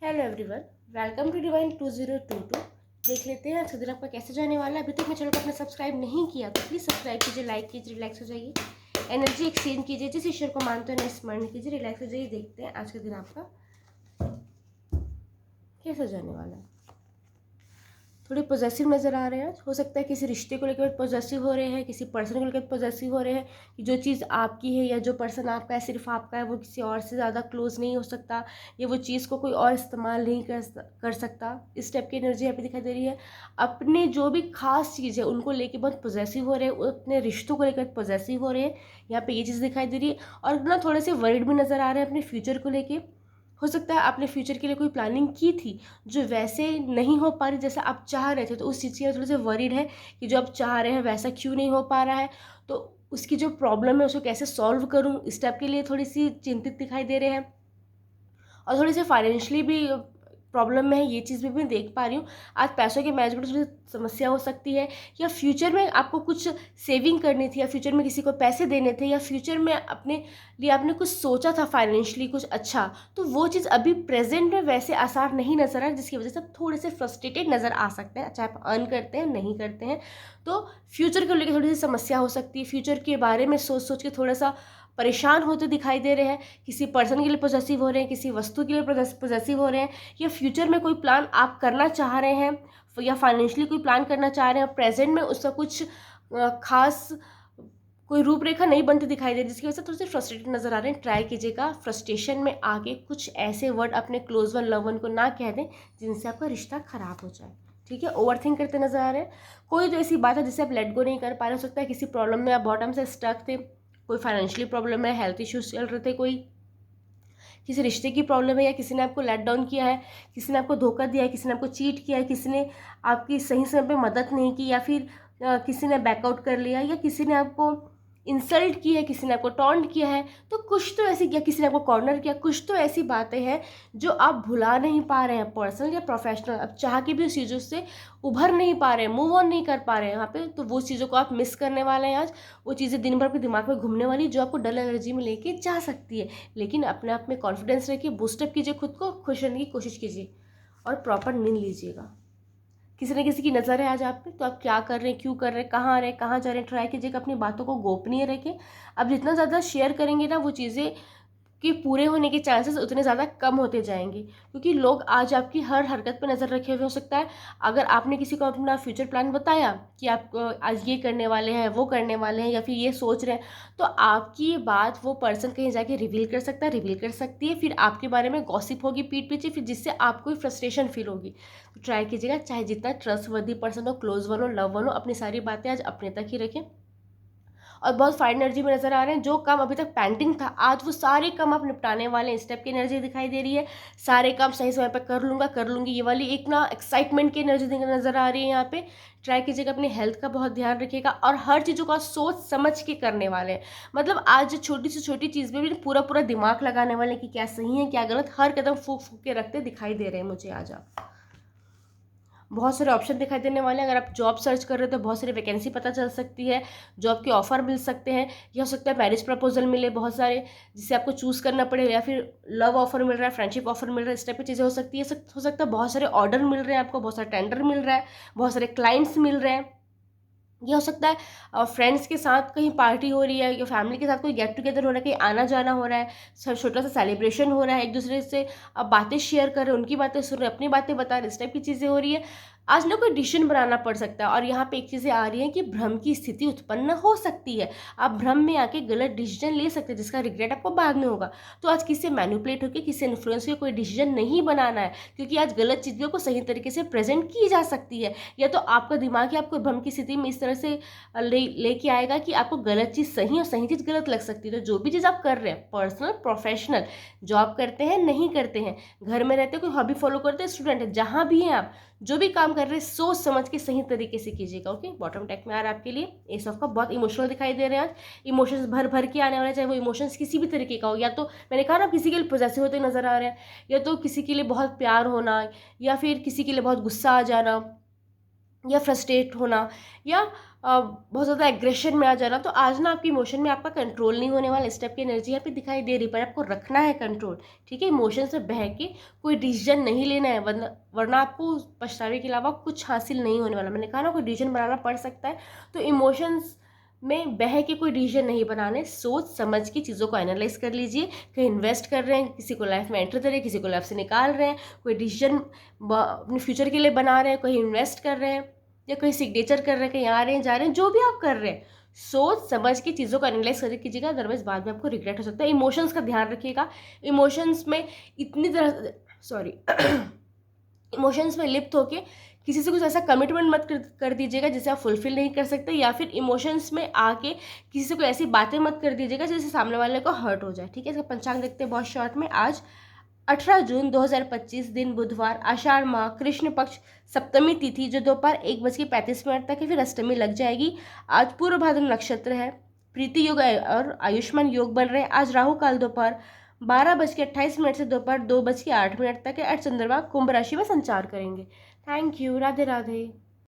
Hello everyone, welcome to divine 2022। देख लेते हैं आज का दिन आपका कैसे जाने वाला है। अभी तक मेरे चैनल को आपने सब्सक्राइब नहीं किया तो प्लीज़ सब्सक्राइब कीजिए, लाइक कीजिए, रिलैक्स हो जाइए, एनर्जी एक्सचेंज कीजिए, जिस ईश्वर को मानते हो उन्हें स्मरण कीजिए, रिलैक्स हो जाइए। देखते हैं आज का दिन आपका कैसे जाने वाला है। थोड़े पॉजिटिव नज़र आ रहे हैं आज। हो सकता है किसी रिश्ते को लेकर पॉजिटिव हो रहे हैं, किसी पर्सन को लेकर पॉजिटिव हो रहे हैं कि जो चीज़ आपकी है या जो पर्सन आपका है सिर्फ आपका है, वो किसी और से ज़्यादा क्लोज नहीं हो सकता, या वो चीज़ को कोई और इस्तेमाल नहीं कर सकता। इस टाइप की एनर्जी यहाँ पे दिखाई दे रही है। अपने जो भी खास चीज़ है उनको लेकर बहुत पॉजिटिव हो रहे हैं, अपने रिश्तों को लेकर पॉजिटिव हो रहे हैं। यहाँ पे ये चीज़ दिखाई दे रही है और ना थोड़े से वरीड भी नज़र आ रहे हैं अपने फ्यूचर को लेके। हो सकता है आपने फ्यूचर के लिए कोई प्लानिंग की थी जो वैसे नहीं हो पा रही जैसा आप चाह रहे थे, तो उस चीज़ की थोड़े से वरीड है कि जो आप चाह रहे हैं वैसा क्यों नहीं हो पा रहा है, तो उसकी जो प्रॉब्लम है उसको कैसे सॉल्व करूं, इस टाइप के लिए थोड़ी सी चिंतित दिखाई दे रहे हैं। और थोड़ी सी फाइनेंशियली भी प्रॉब्लम में है, ये चीज़ भी मैं देख पा रही हूँ। आज पैसों के मैनेजमेंट थोड़ी समस्या हो सकती है, या फ्यूचर में आपको कुछ सेविंग करनी थी, या फ्यूचर में किसी को पैसे देने थे, या फ्यूचर में अपने लिए आपने कुछ सोचा था फाइनेंशियली कुछ अच्छा, तो वो चीज़ अभी प्रेजेंट में वैसे आसार नहीं नजर आ रहा, जिसकी वजह से आप थोड़े से फ्रस्ट्रेटेड नज़र आ सकते हैं, चाहे आप अर्न करते हैं नहीं करते हैं। तो फ्यूचर को लेकर थोड़ी सी समस्या हो सकती है। फ्यूचर के बारे में सोच सोच के थोड़ा सा परेशान होते दिखाई दे रहे हैं। किसी पर्सन के लिए पॉजिटिव हो रहे हैं, किसी वस्तु के लिए पॉजिटिव हो रहे हैं, या फ्यूचर में कोई प्लान आप करना चाह रहे हैं, या फाइनेंशियली कोई प्लान करना चाह रहे हैं, प्रेजेंट में उसका कुछ खास कोई रूपरेखा नहीं बनती दिखाई दे रही, जिसकी वजह से थोड़े से फ्रस्ट्रेटेड नजर आ रहे हैं। ट्राई कीजिएगा फ्रस्ट्रेशन में आके कुछ ऐसे वर्ड अपने क्लोज वन लव वन को ना कह दें जिनसे आपका रिश्ता खराब हो जाए। ठीक है, ओवर थिंक करते नजर आ रहे हैं। कोई तो ऐसी बात है जिससे आप लेट गो नहीं कर पा रहे। हो सकता है किसी प्रॉब्लम में आप बॉटम से स्टक थे, कोई फाइनेंशियली प्रॉब्लम है, हेल्थ इश्यूज चल रहे थे, कोई किसी रिश्ते की प्रॉब्लम है, या किसी ने आपको लेट डाउन किया है, किसी ने आपको धोखा दिया है, किसी ने आपको चीट किया है, किसी ने आपकी सही समय पे मदद नहीं की, या फिर किसी ने बैकआउट कर लिया, या किसी ने आपको इंसल्ट की है, किसी ने आपको टॉन्ट किया है, तो कुछ तो ऐसी किया, किसी ने आपको कॉर्नर किया, कुछ तो ऐसी बातें हैं जो आप भुला नहीं पा रहे हैं, पर्सनल या प्रोफेशनल। अब चाह के भी उस चीज़ों से उभर नहीं पा रहे हैं, मूव ऑन नहीं कर पा रहे हैं यहाँ पे, तो वो चीज़ों को आप मिस करने वाले हैं आज। वो चीज़ें दिन भर आपके दिमाग में घूमने वाली जो आपको डल एनर्जी में लेके जा सकती है। लेकिन अपने आप में कॉन्फिडेंस रखिए, बूस्टअप कीजिए, खुद को खुश रहने की कोशिश कीजिए और प्रॉपर नींद लीजिएगा। किसी न किसी की नज़र है आज आप पे, तो आप क्या कर रहे हैं, क्यों कर रहे हैं, कहाँ आ रहे हैं, कहाँ जा रहे हैं, ट्राई कीजिएगा अपनी बातों को गोपनीय रखें। अब जितना ज़्यादा शेयर करेंगे ना वो चीज़ें के पूरे होने के चांसेस उतने ज़्यादा कम होते जाएंगे, क्योंकि लोग आज आपकी हर हरकत पर नज़र रखे हुए हो सकता है। अगर आपने किसी को अपना फ्यूचर प्लान बताया कि आप आज ये करने वाले हैं, वो करने वाले हैं, या फिर ये सोच रहे हैं, तो आपकी ये बात वो पर्सन कहीं जाके रिवील कर सकता है, रिवील कर सकती है, फिर आपके बारे में गॉसिप होगी पीठ पीछे, फिर जिससे आपको फ्रस्ट्रेशन फील होगी। तो ट्राई कीजिएगा, चाहे जितना ट्रस्ट वर्दी पर्सन हो, क्लोज वन हो, लव वन हो, अपनी सारी बातें आज अपने तक ही रखें। और बहुत फाइन एनर्जी में नजर आ रहे हैं। जो काम अभी तक पेंडिंग था आज वो सारे काम आप निपटाने वाले हैं। स्टेप की एनर्जी दिखाई दे रही है, सारे काम सही समय पर कर लूँगा, कर लूँगी, ये वाली एक ना एक्साइटमेंट की एनर्जी नजर आ रही है यहाँ पे। ट्राई कीजिएगा, अपनी हेल्थ का बहुत ध्यान रखिएगा और हर चीज़ों का सोच समझ के करने वाले हैं। मतलब आज छोटी से छोटी चीज़ में भी पूरा पूरा दिमाग लगाने वाले हैं कि क्या सही है क्या गलत, हर कदम फूक फूक के रखते दिखाई दे रहे हैं मुझे आज आप। बहुत सारे ऑप्शन दिखाई देने वाले हैं। अगर आप जॉब सर्च कर रहे हो तो बहुत सारी वैकेंसी पता चल सकती है, जॉब के ऑफर मिल सकते हैं, या हो सकता है मैरिज प्रपोजल मिले बहुत सारे जिससे आपको चूज़ करना पड़े, या फिर लव ऑफर मिल रहा है, फ्रेंडशिप ऑफर मिल रहा है, इस टाइप की चीज़ें हो सकती है। हो सकता है बहुत सारे ऑर्डर मिल रहे हैं आपको, बहुत सारे टेंडर मिल रहा है, बहुत सारे क्लाइंट्स मिल रहे हैं। ये हो सकता है फ्रेंड्स के साथ कहीं पार्टी हो रही है, या फैमिली के साथ कोई गेट टुगेदर हो रहा है, कहीं आना जाना हो रहा है, छोटा सा सेलिब्रेशन हो रहा है, एक दूसरे से आप बातें शेयर कर रहे हैं, उनकी बातें सुन रहे हैं, अपनी बातें बता रहे हैं, इस टाइप की चीज़ें हो रही है। आज ना कोई डिसीजन बनाना पड़ सकता है, और यहाँ पे एक चीज़ें आ रही हैं कि भ्रम की स्थिति उत्पन्न हो सकती है। आप भ्रम में आके गलत डिसीजन ले सकते हैं जिसका रिग्रेट आपको बाद में होगा। तो आज किसी से मैनिपुलेट होकर, किसी इन्फ्लुएंस के कोई डिसीजन नहीं बनाना है, क्योंकि आज गलत चीज़ों को सही तरीके से प्रेजेंट की जा सकती है, या तो आपका दिमाग ही आपको भ्रम की स्थिति में इस तरह से लेके आएगा कि आपको गलत चीज़ सही और सही चीज़ गलत लग सकती है। तो जो भी चीज़ आप कर रहे हैं, पर्सनल प्रोफेशनल, जॉब करते हैं नहीं करते हैं, घर में रहते हैं, कोई हॉबी फॉलो करते हैं, स्टूडेंट है, जहाँ भी हैं आप, जो भी काम कर रहे हैं सोच समझ के सही तरीके से कीजिएगा। ओके, बॉटम टैक में आ रहा है आपके लिए एस ऑफ कप, बहुत इमोशनल दिखाई दे रहे हैं आज। इमोशंस भर भर के आने वाले, चाहे वो इमोशंस किसी भी तरीके का हो, या तो मैंने कहा ना किसी के लिए पॉजेसिव होते नजर आ रहे हैं, या तो किसी के लिए बहुत प्यार होना, या फिर किसी के लिए बहुत गुस्सा आ जाना, या फ्रस्ट्रेट होना, या बहुत ज़्यादा एग्रेशन में आ जाना, तो आज ना आपकी इमोशन में आपका कंट्रोल नहीं होने वाला। इस टाइप की एनर्जी यहाँ पे दिखाई दे रही, पर आपको रखना है कंट्रोल, ठीक है। इमोशन से बह के कोई डिसीजन नहीं लेना है, वरना आपको पछतावे के अलावा कुछ हासिल नहीं होने वाला। मैंने कहा ना, कोई डिसीजन बनाना पड़ सकता है, तो इमोशंस में बह के कोई डिसीजन नहीं बनाने, सोच समझ के चीज़ों को एनालाइज कर लीजिए। कहीं इन्वेस्ट कर रहे हैं, किसी को लाइफ में एंटर कर रहे हैं, किसी को लाइफ से निकाल रहे हैं, कोई डिसीजन अपने फ्यूचर के लिए बना रहे हैं, कहीं इन्वेस्ट कर रहे हैं या कहीं सिग्नेचर कर रहे हैं, कहीं आ रहे हैं जा रहे हैं, जो भी आप कर रहे हैं सोच समझ के चीज़ों को एनालाइज करके कीजिएगा, अदरवाइज बाद में आपको रिग्रेट हो सकता है। इमोशंस का ध्यान रखिएगा। इमोशंस में इतनी तरह सॉरी इमोशंस में लिप्त होके किसी से कुछ ऐसा कमिटमेंट मत कर दीजिएगा जिसे आप फुलफिल नहीं कर सकते, या फिर इमोशंस में आके किसी से कोई ऐसी बातें मत कर दीजिएगा जिससे सामने वाले को हर्ट हो जाए, ठीक है। इसका पंचांग देखते हैं बहुत शॉर्ट में। आज 18 जून 2025 दिन बुधवार, आषाढ़ माह, कृष्ण पक्ष, सप्तमी तिथि जो दोपहर 1:35 तक है, फिर अष्टमी लग जाएगी। आज पूर्व भाद्र नक्षत्र है, प्रीति योग और आयुष्मान योग बन रहे हैं। आज राहु काल दोपहर 12:28 से दोपहर 2:08 तक है। आज चंद्रमा कुंभ राशि में संचार करेंगे। Thank you. राधे राधे।